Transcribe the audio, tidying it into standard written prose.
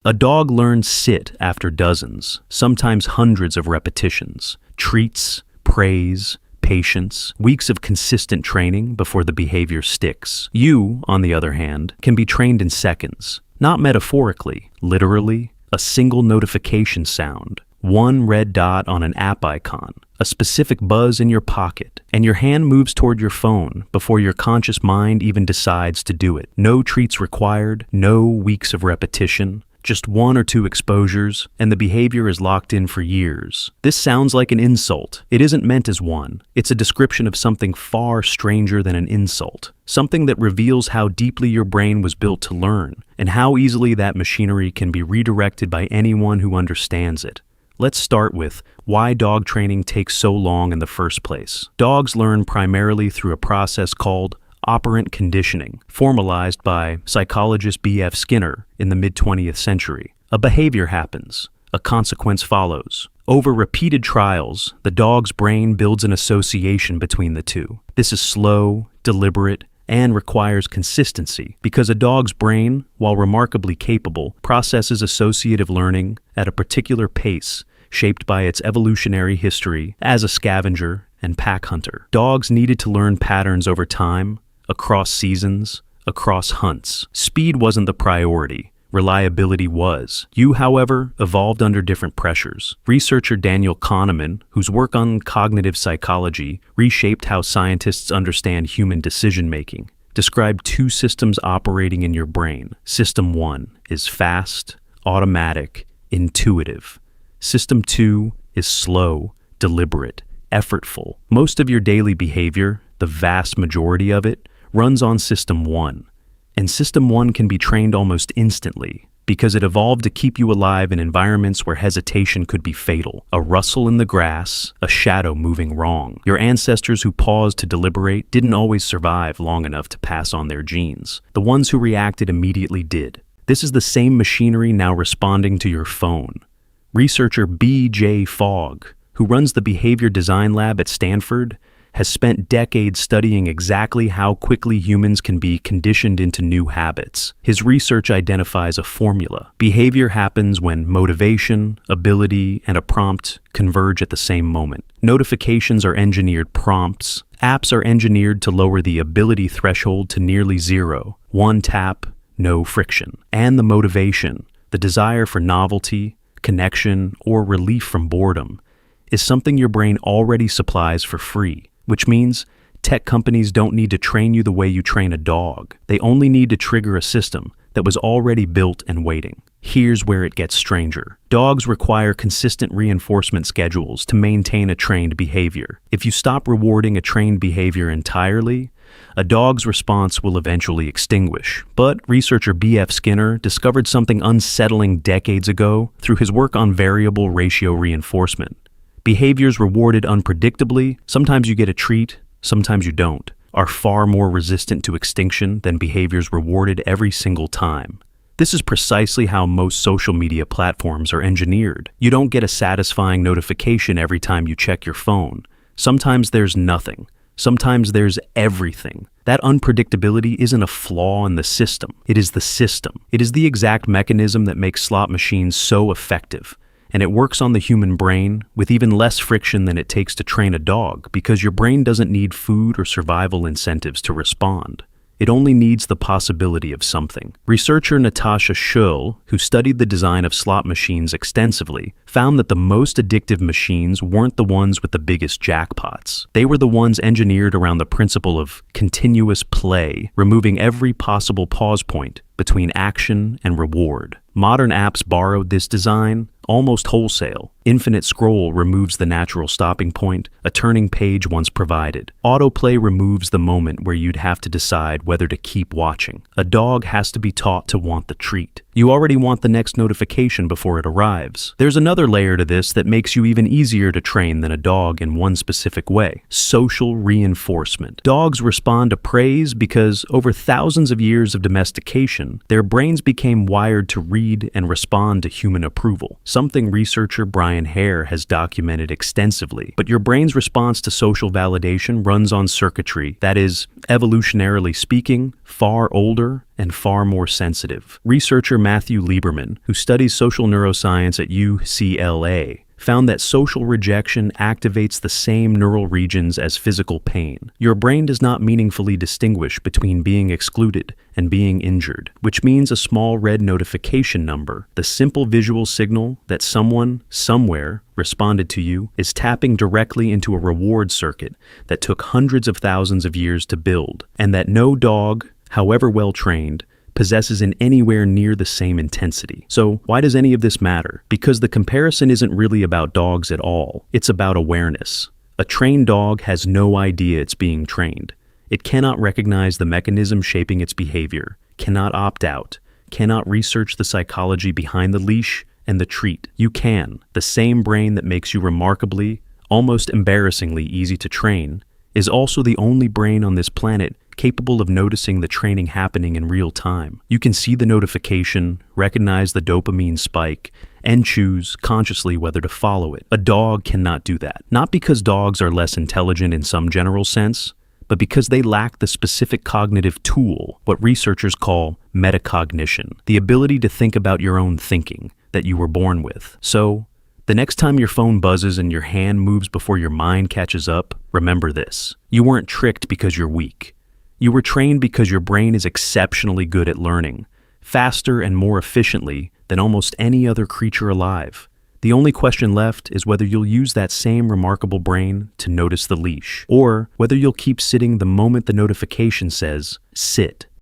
A dog learns sit after dozens, sometimes hundreds of repetitions, treats, praise, patience, weeks of consistent training before the behavior sticks. You, on the other hand, can be trained in seconds, not metaphorically, literally, a single notification sound, one red dot on an app icon, a specific buzz in your pocket, and your hand moves toward your phone before your conscious mind even decides to do it. No treats required, no weeks of repetition, just one or two exposures, and the behavior is locked in for years. This sounds like an insult. It isn't meant as one. It's a description of something far stranger than an insult. Something that reveals how deeply your brain was built to learn, and how easily that machinery can be redirected by anyone who understands it. Let's start with why dog training takes so long in the first place. Dogs learn primarily through a process called operant conditioning, formalized by psychologist B.F. Skinner in the mid-20th century. A behavior happens, a consequence follows. Over repeated trials, the dog's brain builds an association between the two. This is slow, deliberate, and requires consistency because a dog's brain, while remarkably capable, processes associative learning at a particular pace shaped by its evolutionary history as a scavenger and pack hunter. Dogs needed to learn patterns over time, across seasons, across hunts. Speed wasn't the priority. Reliability was. You, however, evolved under different pressures. Researcher Daniel Kahneman, whose work on cognitive psychology reshaped how scientists understand human decision-making, described two systems operating in your brain. System 1 is fast, automatic, intuitive. System 2 is slow, deliberate, effortful. Most of your daily behavior, the vast majority of it, runs on System 1. And System 1 can be trained almost instantly because it evolved to keep you alive in environments where hesitation could be fatal. A rustle in the grass, a shadow moving wrong. Your ancestors who paused to deliberate didn't always survive long enough to pass on their genes. The ones who reacted immediately did. This is the same machinery now responding to your phone. Researcher B.J. Fogg, who runs the Behavior Design Lab at Stanford, has spent decades studying exactly how quickly humans can be conditioned into new habits. His research identifies a formula. Behavior happens when motivation, ability, and a prompt converge at the same moment. Notifications are engineered prompts. Apps are engineered to lower the ability threshold to nearly zero. One tap, no friction. And the motivation, the desire for novelty, connection, or relief from boredom, is something your brain already supplies for free. Which means tech companies don't need to train you the way you train a dog. They only need to trigger a system that was already built and waiting. Here's where it gets stranger. Dogs require consistent reinforcement schedules to maintain a trained behavior. If you stop rewarding a trained behavior entirely, a dog's response will eventually extinguish. But researcher B.F. Skinner discovered something unsettling decades ago through his work on variable ratio reinforcement. Behaviors rewarded unpredictably, sometimes you get a treat, sometimes you don't, are far more resistant to extinction than behaviors rewarded every single time. This is precisely how most social media platforms are engineered. You don't get a satisfying notification every time you check your phone. Sometimes there's nothing. Sometimes there's everything. That unpredictability isn't a flaw in the system. It is the system. It is the exact mechanism that makes slot machines so effective. And it works on the human brain with even less friction than it takes to train a dog because your brain doesn't need food or survival incentives to respond. It only needs the possibility of something. Researcher Natasha Schull, who studied the design of slot machines extensively, found that the most addictive machines weren't the ones with the biggest jackpots. They were the ones engineered around the principle of continuous play, removing every possible pause point between action and reward. Modern apps borrowed this design almost wholesale. Infinite scroll removes the natural stopping point a turning page once provided. Autoplay removes the moment where you'd have to decide whether to keep watching. A dog has to be taught to want the treat. You already want the next notification before it arrives. There's another layer to this that makes you even easier to train than a dog in one specific way: social reinforcement. Dogs respond to praise because over thousands of years of domestication, their brains became wired to read and respond to human approval. something researcher Brian Hare has documented extensively. But your brain's response to social validation runs on circuitry that is, evolutionarily speaking, far older and far more sensitive. Researcher Matthew Lieberman, who studies social neuroscience at UCLA, found that social rejection activates the same neural regions as physical pain. Your brain does not meaningfully distinguish between being excluded and being injured, which means a small red notification number, the simple visual signal that someone, somewhere, responded to you, is tapping directly into a reward circuit that took hundreds of thousands of years to build, and that no dog, however well trained, possesses in anywhere near the same intensity. So why does any of this matter? Because the comparison isn't really about dogs at all. It's about awareness. A trained dog has no idea it's being trained. It cannot recognize the mechanism shaping its behavior, cannot opt out, cannot research the psychology behind the leash and the treat. You can. The same brain that makes you remarkably, almost embarrassingly easy to train, is also the only brain on this planet capable of noticing the training happening in real time. You can see the notification, recognize the dopamine spike, and choose consciously whether to follow it. A dog cannot do that. Not because dogs are less intelligent in some general sense, but because they lack the specific cognitive tool, what researchers call metacognition, the ability to think about your own thinking that you were born with. So, the next time your phone buzzes and your hand moves before your mind catches up, remember this. You weren't tricked because you're weak. You were trained because your brain is exceptionally good at learning, faster and more efficiently than almost any other creature alive. The only question left is whether you'll use that same remarkable brain to notice the leash, or whether you'll keep sitting the moment the notification says, sit.